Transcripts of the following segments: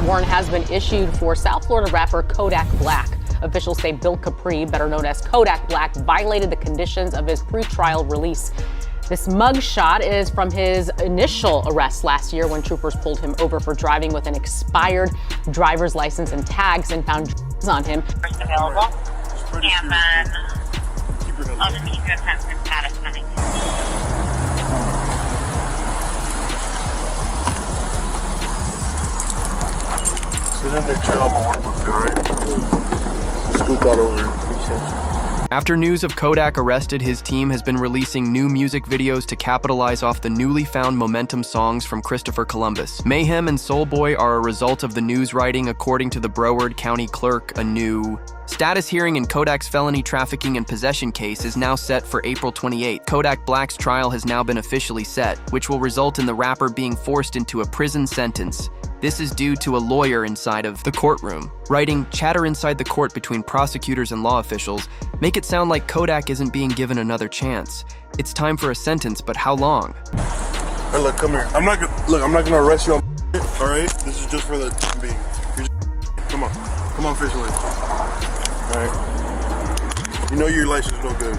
warrant has been issued for South Florida rapper Kodak Black. Officials say Bill Capri, better known as Kodak Black, violated the conditions of his pretrial release. This mug shot is from his initial arrest last year when troopers pulled him over for driving with an expired driver's license and tags and found drugs on him. First available, and then I'll just keep your attention status money. Sit in the job, alright? Scoop that over. After news of Kodak arrested, his team has been releasing new music videos to capitalize off the newly found momentum songs from Christopher Columbus. Mayhem and Soul Boy are a result of the news writing, according to the Broward County Clerk. A new status hearing in Kodak's felony trafficking and possession case is now set for April 28th. Kodak Black's trial has now been officially set, which will result in the rapper being forced into a prison sentence. This is due to a lawyer inside of the courtroom writing chatter inside the court between prosecutors and law officials make it sound like Kodak isn't being given another chance. It's time for a sentence, but how long? Hey, look, come here. I'm not gonna arrest you on all right? This is just for the time being. Come on, fish away. All right. You know your license is no good,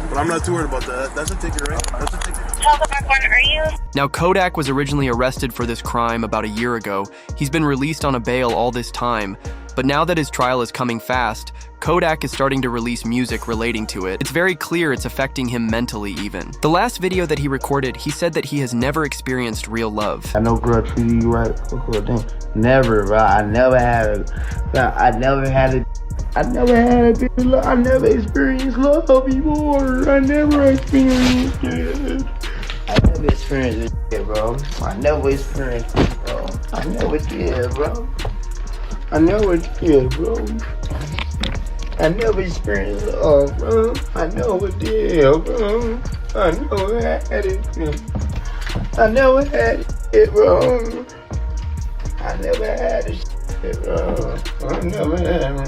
but I'm not too worried about that. That's a ticket, right? That's a ticket. Are you? Now, Kodak was originally arrested for this crime about a year ago. He's been released on a bail all this time, but now that his trial is coming fast, Kodak is starting to release music relating to it. It's very clear it's affecting him mentally even. The last video that he recorded, he said that he has never experienced real love. I know girl treated you right. Never, bro. I never had a love. I never experienced love before. I never experienced it. I never experienced it, bro. I never experienced it, bro. I never did, bro. I never did, bro. I never experienced love, bro. I never did, bro. I never had it. I never had it, bro. I never had it, bro. I never had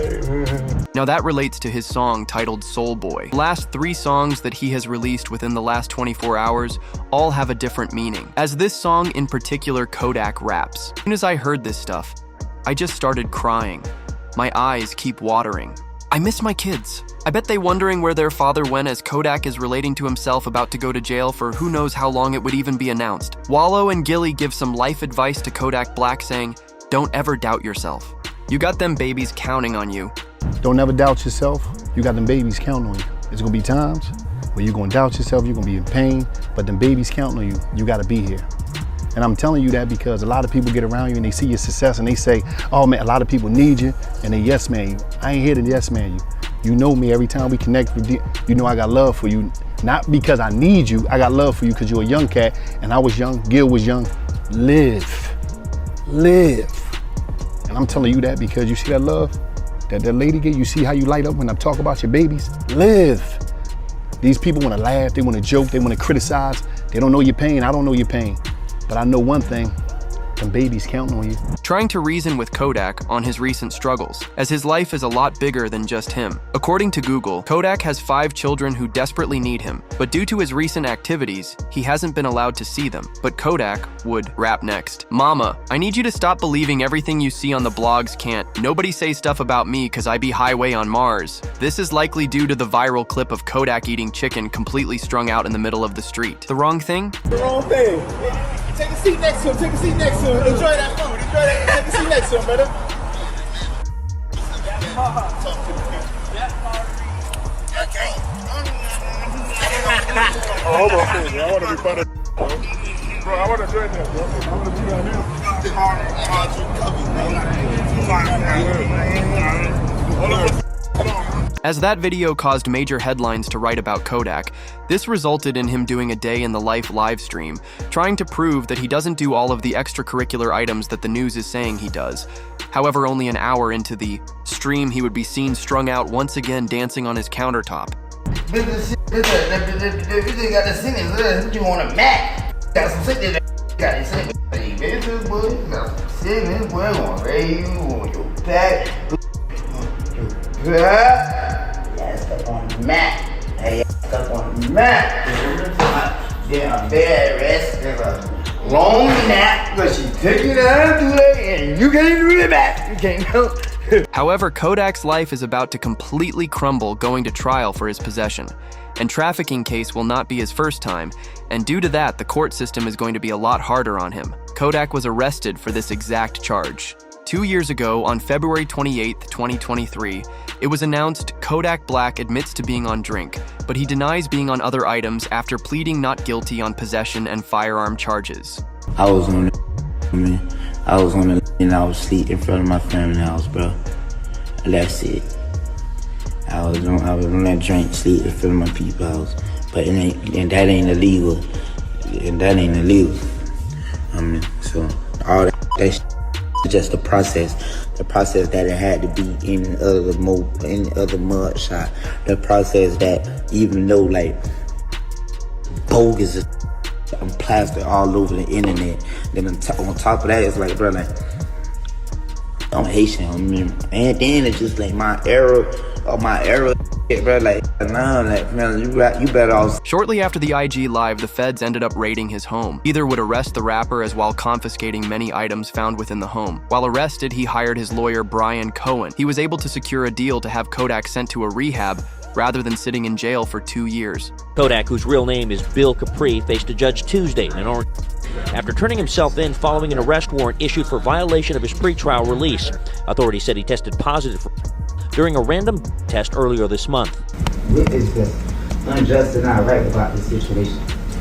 it. Now that relates to his song titled Soul Boy. The last 3 songs that he has released within the last 24 hours all have a different meaning. As this song in particular, Kodak raps. As soon as I heard this stuff, I just started crying. My eyes keep watering. I miss my kids. I bet they wondering where their father went, as Kodak is relating to himself about to go to jail for who knows how long it would even be announced. Wallow and Gilly give some life advice to Kodak Black, saying, "Don't ever doubt yourself. You got them babies counting on you." Don't ever doubt yourself. You got them babies counting on you. There's gonna be times where you're gonna doubt yourself, you're gonna be in pain, but them babies counting on you, you gotta be here. And I'm telling you that because a lot of people get around you and they see your success and they say, oh man, a lot of people need you, and they yes man you. I ain't here to yes man you. You know me, every time we connect with you, you know I got love for you. Not because I need you, I got love for you because you're a young cat and I was young, Gil was young. Live. And I'm telling you that because you see that love that lady gave, you see how you light up when I talk about your babies? Live. These people wanna laugh, they wanna joke, they wanna criticize. They don't know your pain, I don't know your pain. But I know one thing, them babies counting on you. Trying to reason with Kodak on his recent struggles, as his life is a lot bigger than just him. According to Google, Kodak has 5 children who desperately need him, but due to his recent activities, he hasn't been allowed to see them. But Kodak would rap next. "Mama, I need you to stop believing everything you see on the blogs. Can't nobody say stuff about me cause I be highway on Mars." This is likely due to the viral clip of Kodak eating chicken completely strung out in the middle of the street. The wrong thing? The wrong thing. Take a seat next to him. Take a seat next to him. Enjoy that food. Enjoy that. Take a seat next to him, brother. Oh, hold on, please. I want to be part of. Bro, I want to join that, bro. I want to be down here. Hold on. As that video caused major headlines to write about Kodak, this resulted in him doing a day in the life live stream, trying to prove that he doesn't do all of the extracurricular items that the news is saying he does. However, only an hour into the stream, he would be seen strung out once again dancing on his countertop. This got the singing, you want a Mac? Got some singing, got it singing. Bitches, boy, got some singing, boy, on radio, on your back. Yeah, stuck on the mat. Hey, stuck on the mat. Then a bed rest, then a long nap, because she take you down too late and you can't do it back. You can't know. However, Kodak's life is about to completely crumble going to trial for his possession. And trafficking case will not be his first time, and due to that, the court system is going to be a lot harder on him. Kodak was arrested for this exact charge. 2 years ago, on February 28, 2023, it was announced Kodak Black admits to being on drink, but he denies being on other items after pleading not guilty on possession and firearm charges. I was on the, I was on the, and I was asleep in front of my family house, bro. That's it. I was on that drink, sleep in front of my people's house, but it ain't, and that ain't illegal, and that ain't illegal. I mean, so all that's just the process that it had to be in any other mud shot. The process that even though like bogus is plastered all over the internet, then on top of that, it's like, bro, like I'm Haitian, I mean, and then it's just like my era, bro, like, nah, like, man, you better off. Shortly after the IG Live, the feds ended up raiding his home. Either would arrest the rapper as well confiscating many items found within the home. While arrested, he hired his lawyer Brian Cohen. He was able to secure a deal to have Kodak sent to a rehab rather than sitting in jail for 2 years. Kodak, whose real name is Bill Capri, faced a judge Tuesday in Orange after turning himself in following an arrest warrant issued for violation of his pretrial release. Authorities said he tested positive during a random test earlier this month. What is the unjust and not right about this situation?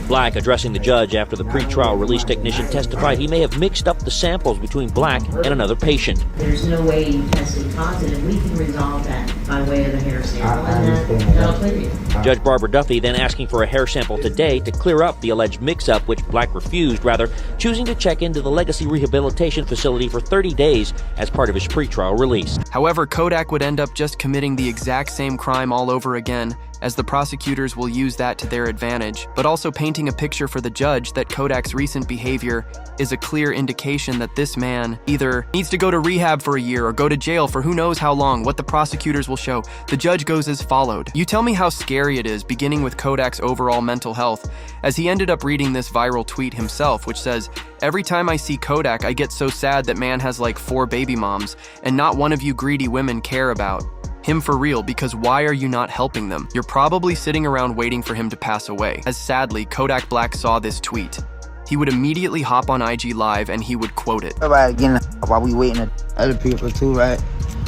Black, addressing the judge after the pretrial release technician testified he may have mixed up the samples between Black and another patient. There's no way you tested positive. We can resolve that by way of a hair sample, and that'll clear you. Judge Barbara Duffy then asking for a hair sample today to clear up the alleged mix-up, which Black refused, rather choosing to check into the Legacy Rehabilitation Facility for 30 days as part of his pretrial release. However, Kodak would end up just committing the exact same crime all over again, as the prosecutors will use that to their advantage, but also painting a picture for the judge that Kodak's recent behavior is a clear indication that this man either needs to go to rehab for a year or go to jail for who knows how long. What the prosecutors will show. The judge goes as followed. You tell me how scary it is, beginning with Kodak's overall mental health, as he ended up reading this viral tweet himself, which says, "Every time I see Kodak, I get so sad that man has like 4 baby moms, and not one of you greedy women care about him for real, because why are you not helping them? You're probably sitting around waiting for him to pass away." As sadly, Kodak Black saw this tweet, he would immediately hop on IG Live and he would quote it. Everybody getting while we waiting on other people too, right?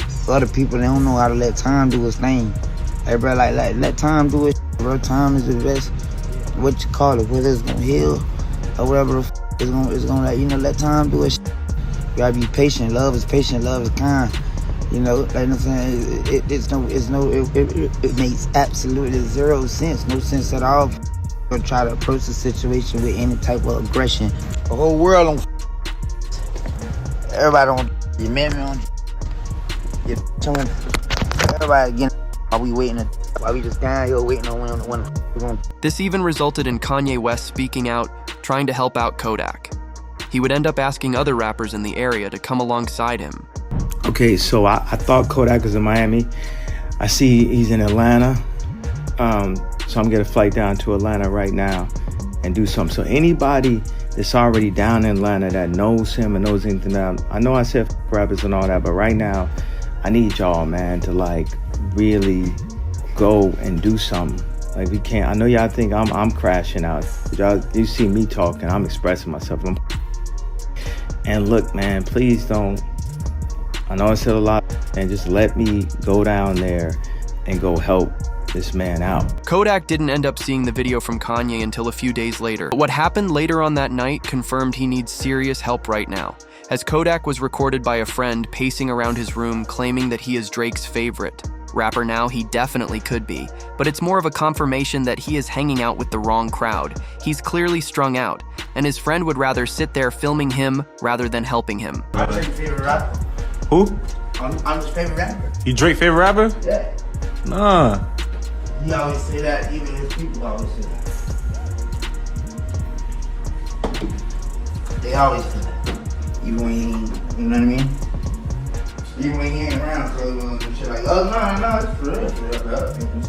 So other people, they don't know how to let time do its thing. Everybody like let time do it, bro. Time is the best, what you call it, whether it's gonna heal or whatever it's gonna let, you know, let time do it. You gotta be patient. Love is patient, love is kind. You know, like I'm saying, it makes absolutely zero sense, no sense at all. Or try to approach the situation with any type of aggression. The whole world on. Everybody on. Your man on. Your someone. Everybody again. While we waiting, while we just down here waiting on one. This even resulted in Kanye West speaking out, trying to help out Kodak. He would end up asking other rappers in the area to come alongside him. Okay, so I thought Kodak was in Miami. I see he's in Atlanta. So I'm gonna flight down to Atlanta right now and do something. So anybody that's already down in Atlanta that knows him and knows anything about him, I know I said rappers and all that, but right now I need y'all, man, to like really go and do something. Like we can't. I know y'all think I'm crashing out. Y'all, you see me talking, I'm expressing myself. And look, man, please don't. I know I said a lot, and just let me go down there and go help this man out. Kodak didn't end up seeing the video from Kanye until a few days later. But what happened later on that night confirmed he needs serious help right now, as Kodak was recorded by a friend pacing around his room claiming that he is Drake's favorite. Rapper now, he definitely could be, but it's more of a confirmation that he is hanging out with the wrong crowd. He's clearly strung out, and his friend would rather sit there filming him rather than helping him. I'm your favorite rapper. Who? I'm his favorite rapper. You Drake favorite rapper? Yeah. Nah. He always say that, even his people always say that. They always say that. Even when he ain't, you know what I mean? Even when he ain't around, so and shit like, oh, no, it's for real, bro.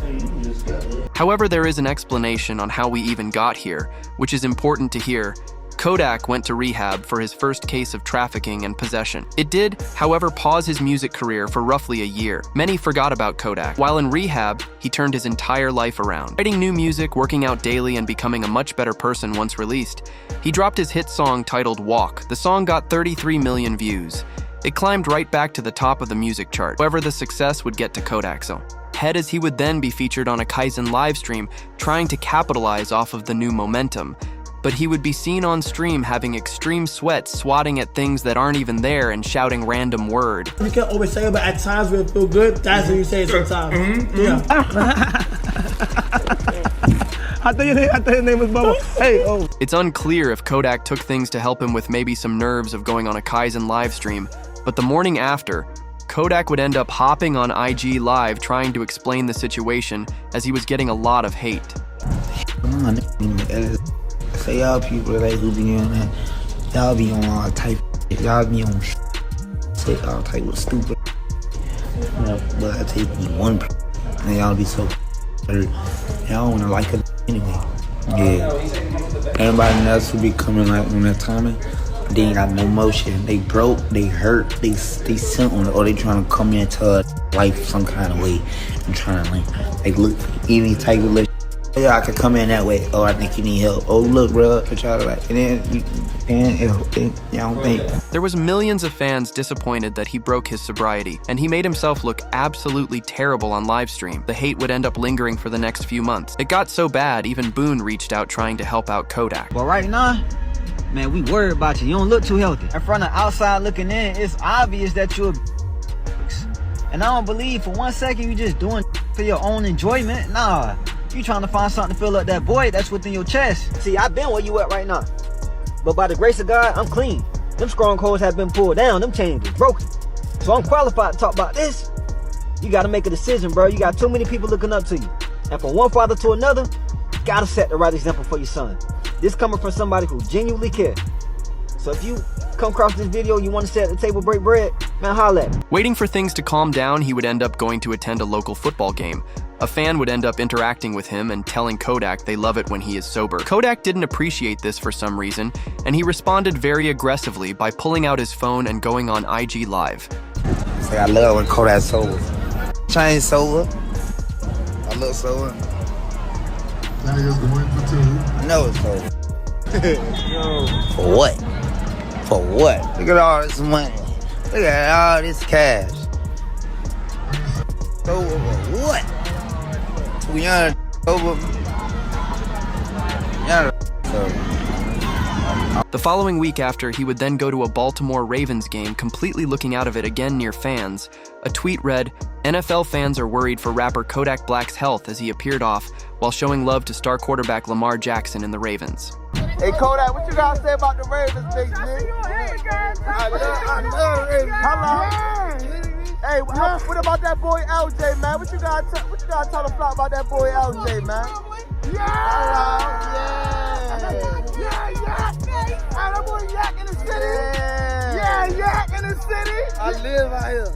You just got it. However, there is an explanation on how we even got here, which is important to hear. Kodak went to rehab for his first case of trafficking and possession. It did, however, pause his music career for roughly a year. Many forgot about Kodak. While in rehab, he turned his entire life around. Writing new music, working out daily, and becoming a much better person once released, he dropped his hit song titled Walk. The song got 33 million views. It climbed right back to the top of the music chart. However, the success would get to Kodak's head, as he would then be featured on a Kaizen livestream trying to capitalize off of the new momentum. But he would be seen on stream having extreme sweats, swatting at things that aren't even there and shouting random words. You can't always say it, but at times when it feel good, that's what you say it sometimes. Yeah. I thought your name was Bubba. Hey, oh. It's unclear if Kodak took things to help him with maybe some nerves of going on a Kaizen livestream, but the morning after, Kodak would end up hopping on IG Live trying to explain the situation as he was getting a lot of hate. Say y'all people like who be on that, y'all be on all type, y'all be on say all type of stupid. You know, but I take you one and y'all be so y'all wanna like it anyway. Yeah. Everybody else who be coming like on that timing, they ain't got no motion. They broke, they hurt, they sent on it, or they trying to come into life some kind of way and trying to like look any type of look. Yeah, I could come in that way. Oh, I think you need help. Oh, look, bro, I try to like, and then you don't think. There was millions of fans disappointed that he broke his sobriety, and he made himself look absolutely terrible on livestream. The hate would end up lingering for the next few months. It got so bad, even Boone reached out trying to help out Kodak. But right now, man, we worried about you. You don't look too healthy. And from the outside looking in, it's obvious that you're and I don't believe for 1 second you just doing for your own enjoyment. Nah. You trying to find something to fill up that void that's within your chest. See, I've been where you at right now. But by the grace of God, I'm clean. Them strongholds have been pulled down. Them chains are broken. So I'm qualified to talk about this. You got to make a decision, bro. You got too many people looking up to you. And from one father to another, you got to set the right example for your son. This coming from somebody who genuinely cares. So if you come across this video, you want to sit at the table, break bread, man, holla at me. Waiting for things to calm down, he would end up going to attend a local football game. A fan would end up interacting with him and telling Kodak they love it when he is sober. Kodak didn't appreciate this for some reason, and he responded very aggressively by pulling out his phone and going on IG Live. Say I love when Kodak's sober. Change sober. I look sober. Now he's going for two. I know it's sober. For what? For what? Look at all this money. Look at all this cash. Sober for what? We are over. The following week after, he would then go to a Baltimore Ravens game, completely looking out of it again near fans. A tweet read, "NFL fans are worried for rapper Kodak Black's health as he appeared off while showing love to star quarterback Lamar Jackson in the Ravens." Hey Kodak, what you gotta say about the Ravens, big G? I love Ravens. Hello. Hey, what about that boy LJ, man? What you gotta tell the flock about that boy LJ, man? That boy Yak in the city. Yak in the city. I live out here.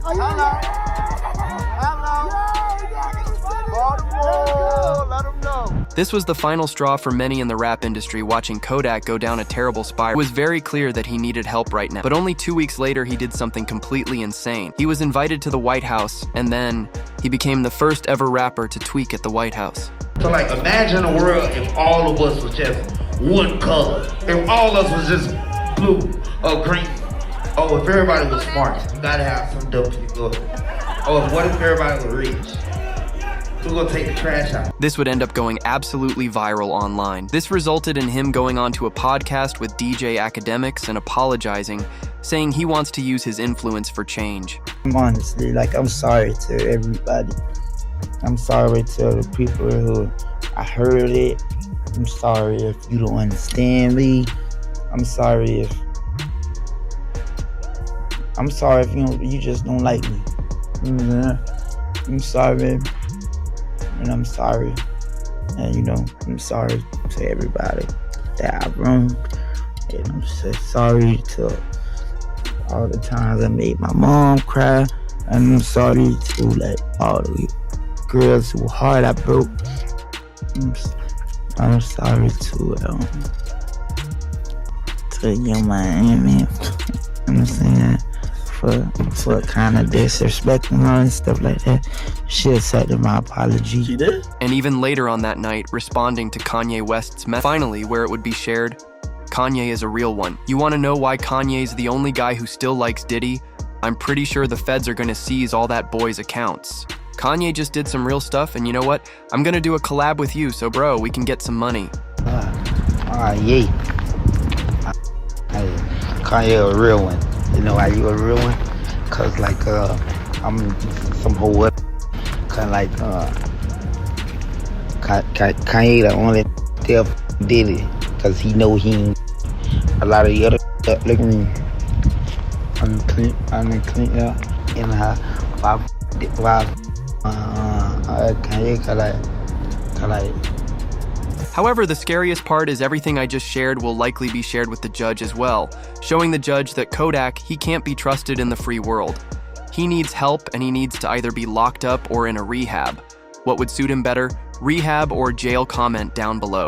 Baltimore, let him know. This was the final straw for many in the rap industry, watching Kodak go down a terrible spiral. It was very clear that he needed help right now. But only 2 weeks later, he did something completely insane. He was invited to the White House, and then he became the first ever rapper to tweak at the White House. So like, imagine a world if all of us was just one color. If all of us was just blue or green. Oh, if everybody was smart, you gotta have some dumb people. Oh, what if everybody was rich? Who's gonna take the trash out? This would end up going absolutely viral online. This resulted in him going onto a podcast with DJ Academics and apologizing, saying he wants to use his influence for change. Honestly, like, I'm sorry to everybody. I'm sorry to the people who I heard it. I'm sorry if you don't understand me. I'm sorry if you just don't like me. I'm sorry, and I'm sorry, and I'm sorry to everybody that I wronged, and I'm so sorry to all the times I made my mom cry, and I'm sorry to like all the girls whose heart I broke. I'm sorry to to a young man, man. I'm saying, for kind of disrespecting her and stuff like that. She accepted my apology. She did? And even later on that night, responding to Kanye West's message. Finally, where it would be shared, Kanye is a real one. You want to know why Kanye's the only guy who still likes Diddy? I'm pretty sure the feds are going to seize all that boy's accounts. Kanye just did some real stuff, and you know what? I'm going to do a collab with you, so bro, we can get some money. Yeah. Kanye a real one. You know why you a real one? Cause like I'm some whole kinda like Kanye the only still did it cause he know he ain't a lot of the other look at me. I'm clean yeah. And Kanye like However, the scariest part is everything I just shared will likely be shared with the judge as well, showing the judge that Kodak, he can't be trusted in the free world. He needs help, and he needs to either be locked up or in a rehab. What would suit him better? Rehab or jail? Comment down below.